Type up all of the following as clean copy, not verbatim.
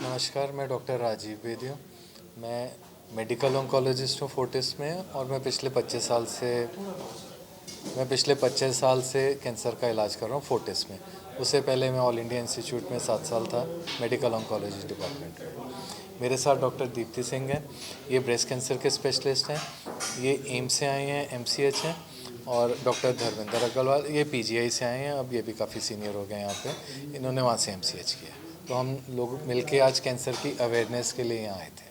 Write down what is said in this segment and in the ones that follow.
नमस्कार, मैं डॉक्टर राजीव बेदी हूँ। मैं मेडिकल ऑन्कोलॉजिस्ट हूँ फोर्टिस में और मैं पिछले 25 साल से कैंसर का इलाज कर रहा हूँ फोर्टिस में। उससे पहले मैं ऑल इंडिया इंस्टीट्यूट में 7 साल था मेडिकल ऑन्कोलॉजी डिपार्टमेंट में। मेरे साथ डॉक्टर दीप्ति सिंह हैं, ये ब्रेस्ट कैंसर के स्पेशलिस्ट हैं। ये एम्स से आए हैं, एमसीएच हैं। और डॉक्टर धर्मेंद्र अग्रवाल ये पीजीआई से आए हैं, अब ये भी काफ़ी सीनियर हो गए हैं यहाँ पे। इन्होंने वहाँ से एमसीएच किया। तो हम लोग मिलके आज कैंसर की अवेयरनेस के लिए यहाँ आए थे।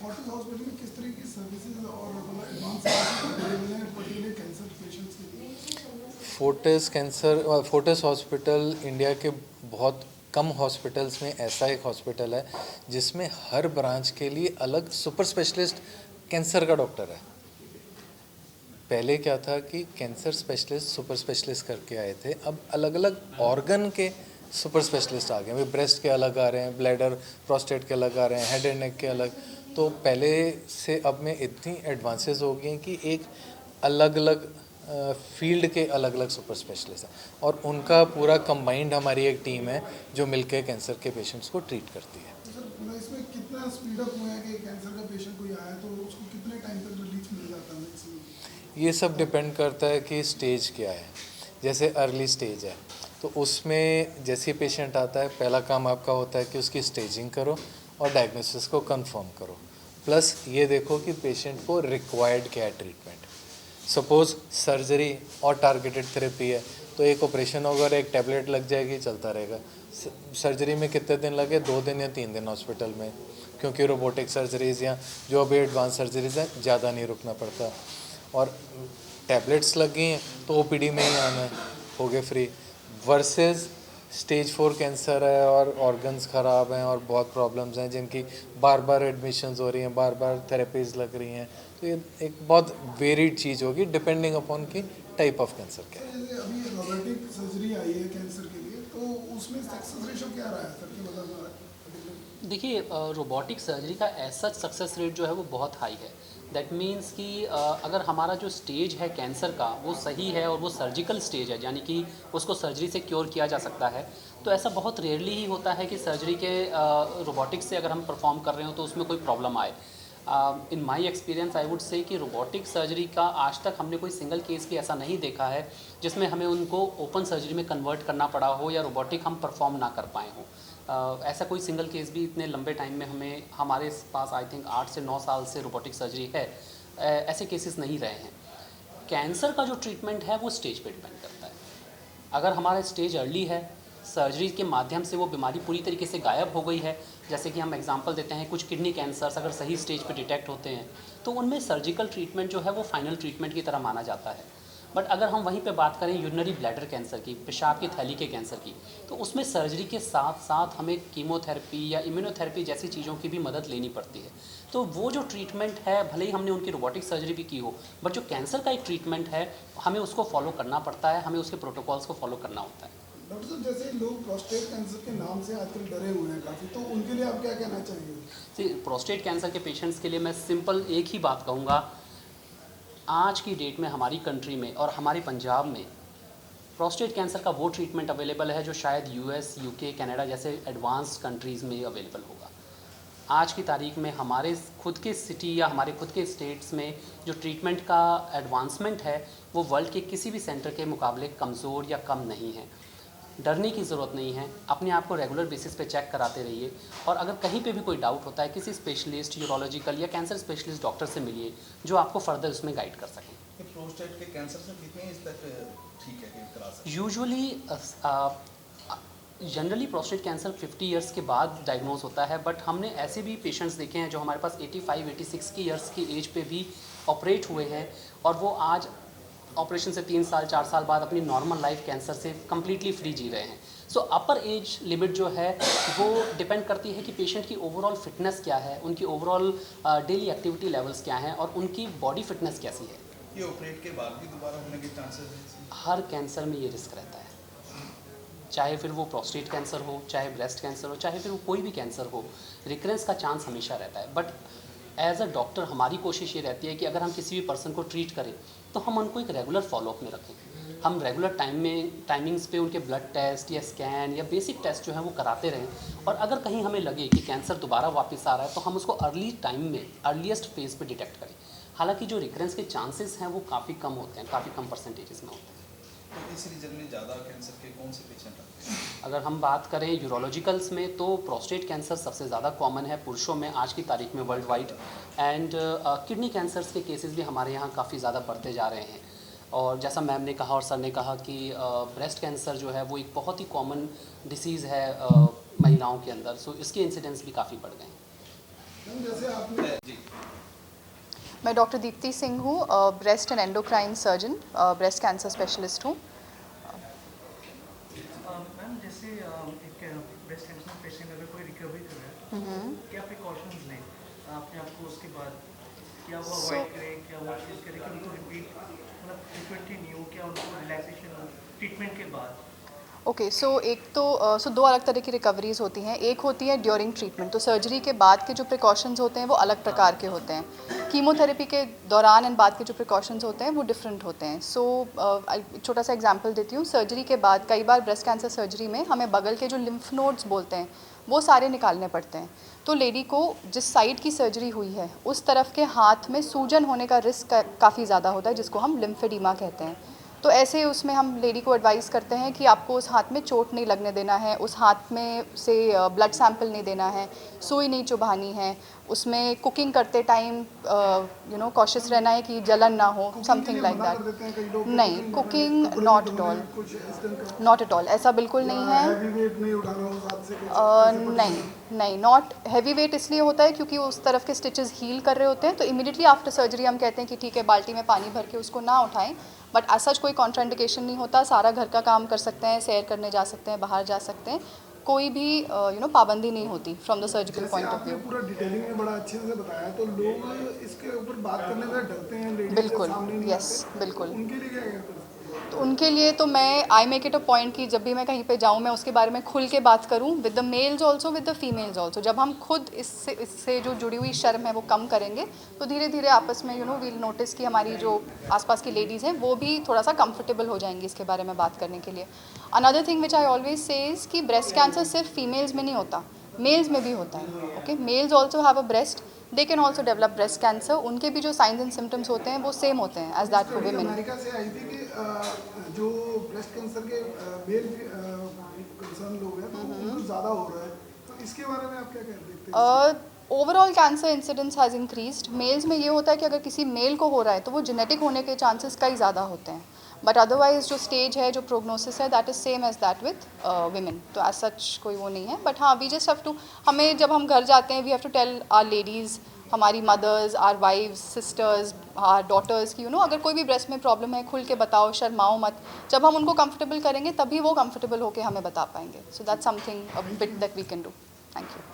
फोर्टिस हॉस्पिटल में किस तरह की सर्विसेज और मतलब एडवांस सर्विसेज अवेलेबल हैं पर्टिकुलर कैंसर पेशेंट्स के लिए? फोर्टिस हॉस्पिटल इंडिया के बहुत कम हॉस्पिटल्स में ऐसा एक हॉस्पिटल है जिसमें हर ब्रांच के लिए अलग सुपर स्पेशलिस्ट कैंसर का डॉक्टर है। पहले क्या था कि कैंसर स्पेशलिस्ट सुपर स्पेशलिस्ट करके आए थे, अब अलग अलग ऑर्गन के सुपर स्पेशलिस्ट आ गए। ब्रेस्ट के अलग आ रहे हैं, ब्लैडर प्रोस्टेट के अलग आ रहे हैं, हेड एंड नेक के अलग। तो पहले से अब में इतनी एडवांसेस हो गई हैं कि एक अलग अलग फील्ड के अलग अलग सुपर स्पेशलिस्ट हैं और उनका पूरा कंबाइंड हमारी एक टीम है जो मिलकर कैंसर के पेशेंट्स को ट्रीट करती है। तो सर मतलब इसमें कितना स्पीड अप हुआ है कि कैंसर का पेशेंट कोई आया तो उसको कितने टाइम तक रिलीफ मिल जाता है मैक्सिमम? ये सब डिपेंड करता है कि स्टेज क्या है। जैसे अर्ली स्टेज है तो उसमें जैसे पेशेंट आता है, पहला काम आपका होता है कि उसकी स्टेजिंग करो और डायग्नोसिस को कंफर्म करो। प्लस ये देखो कि पेशेंट को रिक्वायर्ड क्या है ट्रीटमेंट। सपोज़ सर्जरी और टारगेटेड थेरेपी है तो एक ऑपरेशन होगा और एक टैबलेट लग जाएगी, चलता रहेगा। सर्जरी में कितने दिन लगे? 2 दिन या 3 दिन हॉस्पिटल में, क्योंकि रोबोटिक सर्जरीज़ या जो अभी एडवांस सर्जरीज़ हैं ज़्यादा नहीं रुकना पड़ता। और टैबलेट्स लग गई हैं तो ओपीडी में ही आना है, हो गए फ्री। वर्सेस स्टेज 4 कैंसर है और ऑर्गन्स ख़राब हैं और बहुत प्रॉब्लम्स हैं जिनकी बार बार एडमिशन्स हो रही हैं, बार बार थेरेपीज़ लग रही हैं। तो ये एक बहुत वेरिड चीज़ होगी डिपेंडिंग अपॉन की टाइप ऑफ कैंसर क्या है। जैसे अभी रोबोटिक सर्जरी आई है कैंसर के लिए तो उसमें सक्सेस रेशो क्या रहा है सर कि मतलब देखिए, रोबोटिक सर्जरी का ऐसा सक्सेस रेट जो है वो बहुत हाई है। दैट मीन्स कि अगर हमारा जो स्टेज है कैंसर का वो सही है और वो सर्जिकल स्टेज है, यानी कि उसको सर्जरी से क्योर किया जा सकता है, तो ऐसा बहुत रेयरली ही होता है कि सर्जरी के रोबोटिक्स से अगर हम परफॉर्म कर रहे हो तो उसमें कोई प्रॉब्लम आए। इन my experience I would say कि रोबोटिक सर्जरी का आज तक हमने कोई सिंगल केस भी ऐसा नहीं देखा है जिसमें हमें उनको ओपन सर्जरी में कन्वर्ट करना पड़ा हो या रोबोटिक हम परफॉर्म ना कर पाए हों। ऐसा कोई सिंगल केस भी इतने लंबे टाइम में हमारे पास आई थिंक 8 से 9 साल से रोबोटिक सर्जरी है, ऐसे केसेस नहीं रहे हैं। कैंसर का जो ट्रीटमेंट है वो स्टेज पे डिपेंड करता है। अगर हमारा स्टेज अर्ली है, सर्जरी के माध्यम से वो बीमारी पूरी तरीके से गायब हो गई है, जैसे कि हम एग्जांपल देते हैं कुछ किडनी कैंसर्स अगर सही स्टेज पे डिटेक्ट होते हैं तो उनमें सर्जिकल ट्रीटमेंट जो है वो फाइनल ट्रीटमेंट की तरह माना जाता है। बट अगर हम वहीं पे बात करें यूरिनरी ब्लैडर कैंसर की, पेशाब की थैली के कैंसर की, तो उसमें सर्जरी के साथ साथ हमें कीमोथेरेपी या इम्यूनोथेरेपी जैसी चीज़ों की भी मदद लेनी पड़ती है। तो वो जो ट्रीटमेंट है, भले ही हमने उनकी रोबोटिक सर्जरी भी की हो, बट जो कैंसर का एक ट्रीटमेंट है हमें उसको फॉलो करना पड़ता है, हमें उसके प्रोटोकॉल्स को फॉलो करना होता है। डॉक्टर साहब जैसे लोग प्रोस्टेट कैंसर के नाम से आजकल डरे हुए हैं काफ़ी, तो उनके लिए आप क्या कहना चाहेंगे? जी, प्रोस्टेट कैंसर के पेशेंट्स के लिए मैं सिंपल एक ही बात कहूँगा। आज की डेट में हमारी कंट्री में और हमारे पंजाब में प्रोस्टेट कैंसर का वो ट्रीटमेंट अवेलेबल है जो शायद यूएस, यूके, कनाडा जैसे एडवांस्ड कंट्रीज़ में अवेलेबल होगा। आज की तारीख में हमारे खुद के सिटी या हमारे खुद के स्टेट्स में जो ट्रीटमेंट का एडवांसमेंट है वो वर्ल्ड के किसी भी सेंटर के मुकाबले कमज़ोर या कम नहीं है। डरने की ज़रूरत नहीं है, अपने आप को रेगुलर बेसिस पे चेक कराते रहिए और अगर कहीं पे भी कोई डाउट होता है किसी स्पेशलिस्ट, यूरोलॉजिकल या कैंसर स्पेशलिस्ट डॉक्टर से मिलिए जो आपको फर्दर उसमें गाइड कर सकें। प्रोस्टेट के कैंसर से कितनी एज तक ठीक है कि करा सकते हैं? Usually generally prostate cancer 50 years के बाद डायग्नोज होता है, बट हमने ऐसे भी पेशेंट्स देखे हैं जो हमारे पास 85-86 की ईयर्स की एज पे भी ऑपरेट हुए हैं और वो आज ऑपरेशन से 3 साल 4 साल बाद अपनी नॉर्मल लाइफ कैंसर से कम्प्लीटली फ्री जी रहे हैं। सो अपर एज लिमिट जो है वो डिपेंड करती है कि पेशेंट की ओवरऑल फिटनेस क्या है, उनकी ओवरऑल डेली एक्टिविटी लेवल्स क्या हैं और उनकी बॉडी फिटनेस कैसी है। ये ऑपरेट के बाद भी दोबारा होने के चांसेस हैं? हर कैंसर में ये रिस्क रहता है, चाहे फिर वो प्रोस्टेट कैंसर हो, चाहे ब्रेस्ट कैंसर हो, चाहे फिर वो कोई भी कैंसर हो, रिकरेंस का चांस हमेशा रहता है। बट एज अ डॉक्टर हमारी कोशिश ये रहती है कि अगर हम किसी भी पर्सन को ट्रीट करें तो हम उनको एक रेगुलर फॉलोअप में रखें। हम रेगुलर टाइमिंग्स पे उनके ब्लड टेस्ट या स्कैन या बेसिक टेस्ट जो है वो कराते रहें, और अगर कहीं हमें लगे कि कैंसर दोबारा वापस आ रहा है तो हम उसको अर्ली टाइम में अर्लीस्ट फेज़ पे डिटेक्ट करें। हालांकि जो रिकरेंस के चांसेस हैं वो काफ़ी कम होते हैं, काफ़ी कम परसेंटेजेस में होते हैं। तो इस रीजन में ज़्यादा कैंसर के कौन से पेशेंट आते हैं? अगर हम बात करें यूरोलॉजिकल्स में तो प्रोस्टेट कैंसर सबसे ज़्यादा कॉमन है पुरुषों में आज की तारीख में world wide, and kidney cancers के केसेस भी हमारे यहाँ काफ़ी ज़्यादा बढ़ते जा रहे हैं। और जैसा मैम ने कहा और सर ने कहा कि ब्रेस्ट कैंसर जो है वो एक बहुत ही कॉमन डिसीज़ है महिलाओं के अंदर, सो इसके इंसिडेंट्स भी काफ़ी बढ़ गए हैं। मैम जैसे आपने जी मैं डॉक्टर दीप्ति सिंह हूँ, breast and endocrine surgeon, breast cancer specialist हूँ। मैम जैसे एक ब्रेस्ट कैंसर पेशेंट अगर कोई रिकवरी कर रहा है क्या प्रिकॉशंस लें अपने आप को, उसके बाद क्या वो अवॉइड करें, क्या वो चीज़ करें कि उनको रिपीट मतलब फ्रिक्वेंटली नहीं हो, क्या उनको रिलैक्सेशन हो ट्रीटमेंट के बाद? ओके, सो एक तो दो अलग तरह की रिकवरीज होती हैं। एक होती है ड्यूरिंग ट्रीटमेंट, तो सर्जरी के बाद के जो प्रिकॉशंस होते हैं वो अलग प्रकार के होते हैं। कीमोथेरेपी के दौरान एंड बाद के जो प्रिकॉशंस होते हैं वो डिफरेंट होते हैं। सो छोटा सा एग्जांपल देती हूँ। सर्जरी के बाद कई बार ब्रेस्ट कैंसर सर्जरी में हमें बगल के जो लिम्फ नोड्स बोलते हैं वो सारे निकालने पड़ते हैं। तो लेडी को जिस साइड की सर्जरी हुई है उस तरफ के हाथ में सूजन होने का रिस्क काफ़ी ज़्यादा होता है, जिसको हम लिम्फेडिमा कहते हैं। तो ऐसे उसमें हम लेडी को एडवाइस करते हैं कि आपको उस हाथ में चोट नहीं लगने देना है, उस हाथ में से ब्लड सैंपल नहीं देना है, सुई नहीं चुभानी है, उसमें कुकिंग करते टाइम कॉशियस रहना है कि जलन ना हो, समथिंग लाइक दैट। नहीं, cooking not at all, not at all, ऐसा बिल्कुल नहीं है। नहीं, नॉट हैवी वेट इसलिए होता है क्योंकि उस तरफ के स्टिचेस हील कर रहे होते हैं, तो इमीडिएटली आफ्टर सर्जरी हम कहते हैं कि ठीक है बाल्टी में पानी भर के उसको ना उठाएं, बट ऐसा कोई कॉन्ट्राइंडिकेशन नहीं होता। सारा घर का काम कर सकते हैं, सैर करने जा सकते हैं, बाहर जा सकते हैं, कोई भी पाबंदी नहीं होती from the surgical point of view. पूरा डिटेलिंग में बड़ा अच्छे से बताया, तो लोग इसके ऊपर बात करने में डरते हैं, लेडीज बिल्कुल, सामने नहीं यस, आते, बिल्कुल। तो उनके लिए क्या कहते हैं? तो उनके लिए तो मैं I make it a point कि जब भी मैं कहीं पे जाऊँ मैं उसके बारे में खुल के बात करूँ, with the mails also with the females also. जब हम खुद इससे जो जुड़ी हुई शर्म है वो कम करेंगे तो धीरे धीरे आपस में वील नोटिस कि हमारी जो आसपास की लेडीज़ हैं वो भी थोड़ा सा कंफर्टेबल हो जाएंगी इसके बारे में बात करने के लिए। Another thing which I always says कि ब्रेस्ट कैंसर सिर्फ फीमेल्स में नहीं होता, मेल्स में भी होता है। Okay, males also have a breast, they can also develop breast cancer. उनके भी जो साइंस एंड सिम्टम्स होते हैं वो सेम होते हैं as that for women. America से आई थी कि जो ब्रेस्ट कैंसर के मेल कंसर्न लोग हैं तो उनको ज़्यादा हो रहा है, तो इसके बारे में आप क्या देखते हैं? Overall cancer incidence has increased. Males में ये होता है कि अगर किसी मेल को हो रहा है तो वो जेनेटिक होने के चांसेस कई ज़्यादा होते हैं, बट अदरवाइज जो स्टेज है, जो प्रोग्नोसिस है, that is same as that with women. तो एज सच कोई वो नहीं है, बट हाँ वी जस्ट हैव टू, हमें जब हम घर जाते हैं we have to tell our ladies, हमारी mothers, our wives, sisters, our daughters की अगर कोई भी ब्रेस्ट में प्रॉब्लम है खुल के बताओ, शर्माओ मत। जब हम उनको कंफर्टेबल करेंगे तभी वो कंफर्टेबल होकर हमें बता पाएंगे। So that's something a bit that we can do. Thank you.